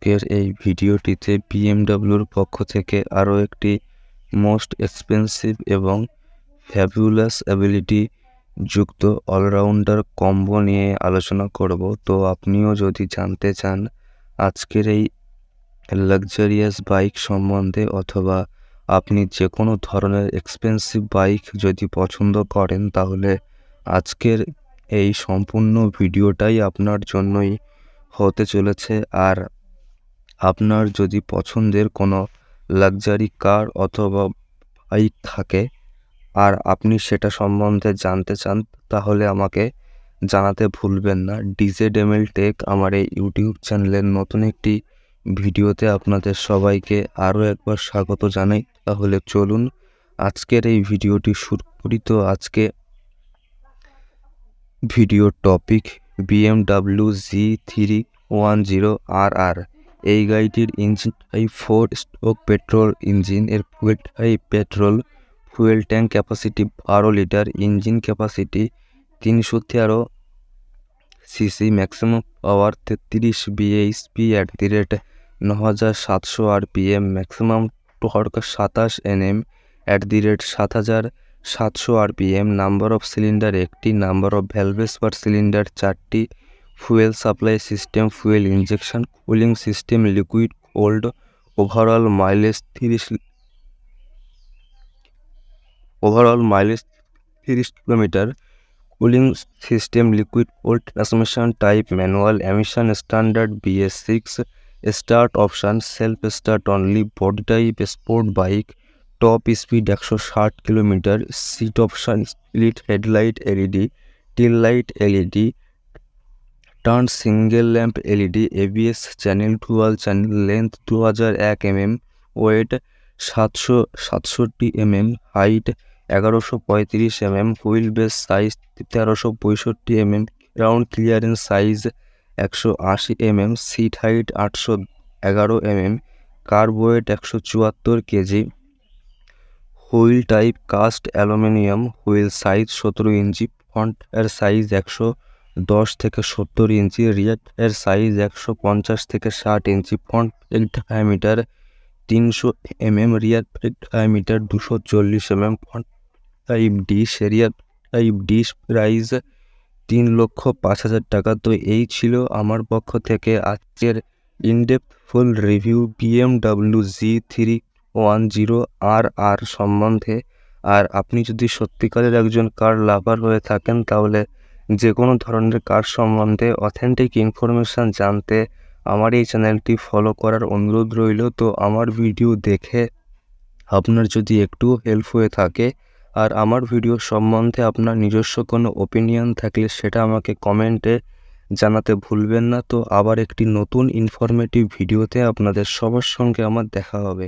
আজকের এই ভিডিওটিতে বিএমডব্লিউর পক্ষ থেকে আরও একটি মোস্ট এক্সপেন্সিভ এবং ফ্যাবুলাস অ্যাবিলিটি যুক্ত অলরাউন্ডার কম্বো নিয়ে আলোচনা করব। তো আপনিও যদি জানতে চান আজকের এই লাক্সারিয়াস বাইক সম্বন্ধে, অথবা আপনি যে কোনো ধরনের এক্সপেন্সিভ বাইক যদি পছন্দ করেন, তাহলে আজকের এই সম্পূর্ণ ভিডিওটাই আপনার জন্যই হতে চলেছে। আর আপনার যদি পছন্দের কোনো লাক্সারি কার অথবা বাইক থাকে আর আপনি সেটা সম্বন্ধে জানতে চান, তাহলে আমাকে জানাতে ভুলবেন না। ডিজেডএমএল টেক আমার এই ইউটিউব চ্যানেলের নতুন একটি ভিডিওতে আপনাদের সবাইকে আরও একবার স্বাগত জানাই। তাহলে চলুন আজকের এই ভিডিওটি শুরু করি। তো আজকে ভিডিও টপিক BMW Z310RR। এই গাড়িটির engine type 4 stroke petrol engine, এর fuel type petrol, fuel tank capacity 12 litre, engine capacity 313 cc, maximum power 33 bhp @9700 rpm, maximum torque 27 Nm @7700 rpm, number of cylinder একটি, number of valves per cylinder 4টি, fuel supply system fuel injection cooling system liquid cooled, overall mileage 30 kilometre, cooling system liquid cooled, transmission type manual, emission standard BS6, start option self start only, body type sport bike, top speed 160 kilometre, seat option split headlight LED, tail light LED, turn single lamp LED, ABS channel dual channel, length 2001 mm, weight 767 mm, height 1135 mm, wheel base size 1365 mm, ground clearance size 180 mm, seat height 811 mm, kerb weight 174 kg, wheel type cast aluminium, wheel size 17 inch, front এর size 110 থেকে 70 ইঞ্চি, রিয়ার এর size 150 থেকে 60 inch, front brake diameter 300 mm, rear brake diameter 240 mm, front type disc, rear type disc, price 3,05,000 টাকা। তো এই ছিল আমার পক্ষ থেকে আজকের ইনডেপথ ফুল রিভিউ BMW Z310RR সম্বন্ধে। আর আপনি যদি সত্যিকারের একজন কার লাভার হয়ে থাকেন, তাহলে যে কোনো ধরনের কার সম্বন্ধে অথেন্টিক ইনফরমেশান জানতে আমার এই চ্যানেলটি ফলো করার অনুরোধ রইল। তো আমার ভিডিও দেখে আপনার যদি একটু হেল্প হয়ে থাকে আর আমার ভিডিও সম্বন্ধে আপনার নিজস্ব কোনো ওপিনিয়ন থাকলে সেটা আমাকে কমেন্টে জানাতে ভুলবেন না। তো আবার একটি নতুন ইনফরমেটিভ ভিডিওতে আপনাদের সবার সঙ্গে আমার দেখা হবে।